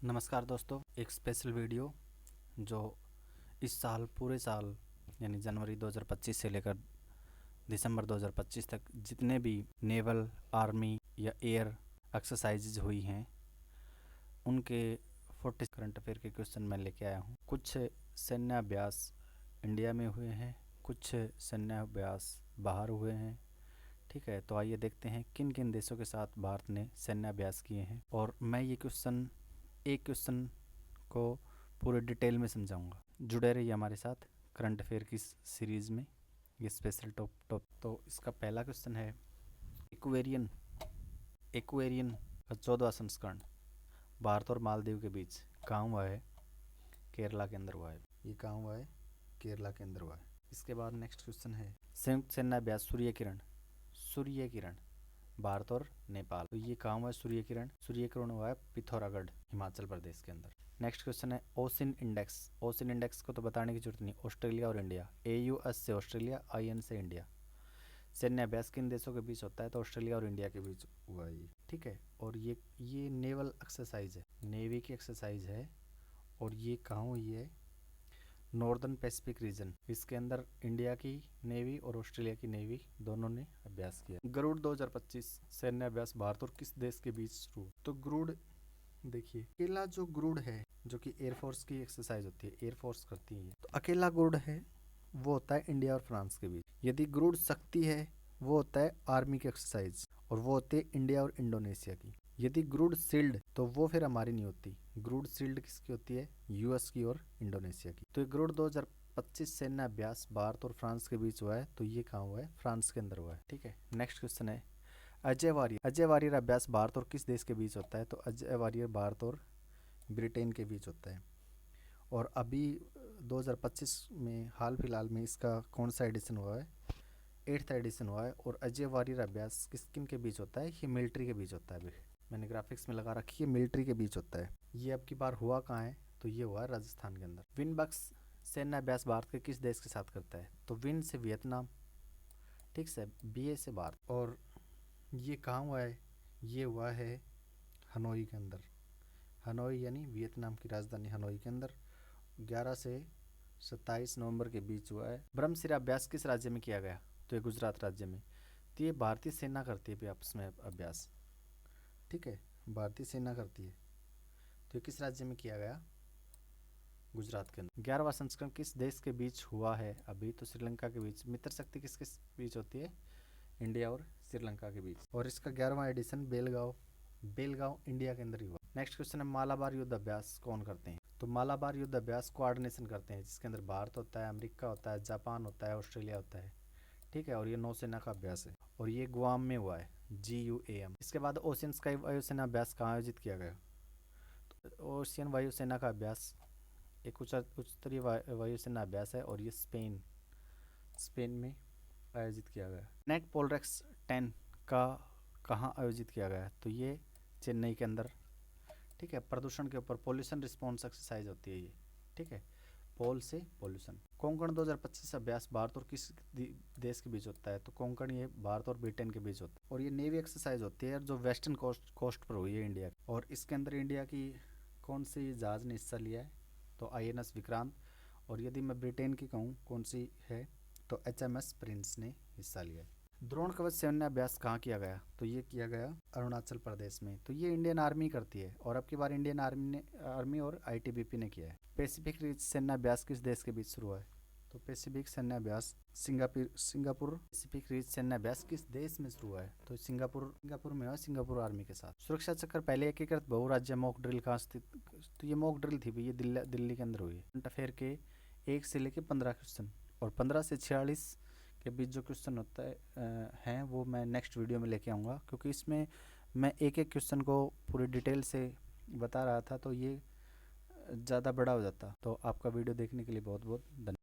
नमस्कार दोस्तों, एक स्पेशल वीडियो जो इस साल पूरे साल यानी जनवरी 2025 से लेकर दिसंबर 2025 तक जितने भी नेवल, आर्मी या एयर एक्सरसाइजेज हुई हैं उनके 40 करंट अफेयर के क्वेश्चन मैं लेके आया हूँ। कुछ सैन्य अभ्यास इंडिया में हुए हैं, कुछ सैन्य अभ्यास बाहर हुए हैं। ठीक है, तो आइए देखते हैं किन किन देशों के साथ भारत ने सैन्य अभ्यास किए हैं और मैं ये एक क्वेश्चन को पूरे डिटेल में समझाऊंगा। जुड़े रहिए हमारे साथ करंट अफेयर की सीरीज़ में, ये स्पेशल टॉप। तो इसका पहला क्वेश्चन है एक्वेरियन का 14वां संस्करण भारत और मालदीव के बीच कहाँ हुआ है? केरला के अंदर हुआ है। ये कहाँ हुआ है? केरला के अंदर हुआ है। इसके बाद नेक्स्ट क्वेश्चन है संयुक्त सैन्य अभ्यास सूर्य किरण भारत और नेपाल। तो ये कहाँ हुआ है? सूर्य किरण हुआ है पिथौरागढ़, हिमाचल प्रदेश के अंदर। नेक्स्ट क्वेश्चन है ओसिन इंडेक्स को तो बताने की जरूरत नहीं, ऑस्ट्रेलिया और इंडिया। AUS से ऑस्ट्रेलिया, IN से इंडिया। सैन्य अभ्यास किन देशों के बीच होता है? तो ऑस्ट्रेलिया और इंडिया के बीच हुआ है ये। ठीक है, और ये नेवल एक्सरसाइज है, नेवी की एक्सरसाइज है और ये कहाँ हुई है? Northern Pacific region. इसके अंदर इंडिया की नेवी और ऑस्ट्रेलिया की नेवी दोनों ने अभ्यास किया। गरुड़ 2025 सैन्य अभ्यास भारत और किस देश के बीच शुरू? तो गरुड़ देखिए, अकेला जो गरुड़ है जो कि एयरफोर्स की एक्सरसाइज होती है, एयरफोर्स करती है, तो अकेला गरुड़ है वो होता है इंडिया और फ्रांस के बीच। यदि गरुड़ शक्ति है वो होता है आर्मी की एक्सरसाइज और वो होती है इंडिया और इंडोनेशिया की। यदि गरुड़ शील्ड तो वो फिर हमारी नहीं होती। गरुड़ शील्ड किसकी होती है? US की और इंडोनेशिया की। तो ये गरुड़ 2025 सैन्य अभ्यास भारत और फ्रांस के बीच हुआ है, तो ये कहाँ हुआ है? फ्रांस के अंदर हुआ है। ठीक है, नेक्स्ट क्वेश्चन है अजय वारियर अभ्यास भारत और किस देश के बीच होता है? तो अजय वारियर भारत और ब्रिटेन के बीच होता है। और अभी 2025 में हाल फिलहाल में इसका कौन सा एडिशन हुआ है? 8th एडिशन हुआ है। और अजय वारियर अभ्यास किन के बीच होता है? ये मिलिट्री के बीच होता है। अभी मैंने ग्राफिक्स में लगा रखी है, मिलिट्री के बीच होता है। ये अब की बार हुआ कहाँ है? तो ये हुआ है राजस्थान के अंदर। विनबक्स सैन्य अभ्यास भारत के किस देश के साथ करता है? तो विन से वियतनाम, ठीक से, BA से भारत। और ये कहाँ हुआ है? ये हुआ है हनोई के अंदर। हनोई यानी वियतनाम की राजधानी हनोई के अंदर 11 से 27 नवंबर के बीच हुआ है। ब्रह्मशिरा अभ्यास किस राज्य में किया गया? तो ये गुजरात राज्य में। तो ये भारतीय सेना करती है आपस में अभ्यास। ठीक है, भारतीय सेना करती है। तो ये किस राज्य में किया गया? गुजरात के अंदर। 11वां संस्करण किस देश के बीच हुआ है अभी? तो श्रीलंका के बीच। मित्र शक्ति किसके बीच होती है? इंडिया और श्रीलंका के बीच। और इसका 11वां एडिशन बेलगांव इंडिया के अंदर ही हुआ। नेक्स्ट क्वेश्चन है मालाबार युद्ध अभ्यास कौन करते हैं? तो मालाबार युद्ध अभ्यास कोऑर्डिनेशन करते हैं, जिसके अंदर भारत होता है, अमेरिका होता है, जापान होता है, ऑस्ट्रेलिया होता है। ठीक है, और ये नौसेना का अभ्यास है और ये गुआम में हुआ है, GUAM। इसके बाद ओशियन स्काई वायुसेना अभ्यास कहाँ आयोजित किया गया? तो ओशियन वायुसेना का अभ्यास एक उच्चस्तरीय वायुसेना अभ्यास है और ये स्पेन में आयोजित किया गया। नेट पोलरेक्स 10 का कहाँ आयोजित किया गया? तो ये चेन्नई के अंदर। ठीक है, प्रदूषण के ऊपर पॉल्यूशन रिस्पॉन्स एक्सरसाइज होती है ये। ठीक है, पोल से पॉल्यूशन। कोंकण 2025 अभ्यास भारत और किस देश के बीच होता है? तो कोंकण ये भारत और ब्रिटेन के बीच होता है और ये नेवी एक्सरसाइज होती है जो वेस्टर्न कोस्ट पर हुई है इंडिया। और इसके अंदर इंडिया की कौन सी जहाज ने हिस्सा लिया है? तो INS विक्रांत। और यदि मैं ब्रिटेन की कहूँ कौन सी है, तो HMS प्रिंस ने हिस्सा लिया है। द्रोण कवच सैन्य अभ्यास कहाँ किया गया? तो ये किया गया अरुणाचल प्रदेश में। तो ये इंडियन आर्मी करती है और अब की बार इंडियन आर्मी और ITBP ने किया है। पैसिफिक रिज सैन्य अभ्यास किस देश के बीच शुरू हुआ है? तो पैसिफिक सैन्य अभ्यास सिंगापुर। पैसिफिक रिज सैन्य अभ्यास किस देश में शुरू हुआ है? तो सिंगापुर में हुआ, सिंगापुर आर्मी के साथ। सुरक्षा चक्र पहले एकीकृत बहुराज्य मॉक ड्रिल कहाँ स्थित? तो ये मॉक ड्रिल थी, ये दिल्ली के अंदर हुई है। करंट अफेयर के 1 से लेके 15 क्वेश्चन और 15 से 46 के बीच जो क्वेश्चन होता है वो मैं नेक्स्ट वीडियो में लेके आऊँगा, क्योंकि इसमें मैं एक क्वेश्चन को पूरी डिटेल से बता रहा था तो ये ज़्यादा बड़ा हो जाता। तो आपका वीडियो देखने के लिए बहुत बहुत धन्यवाद।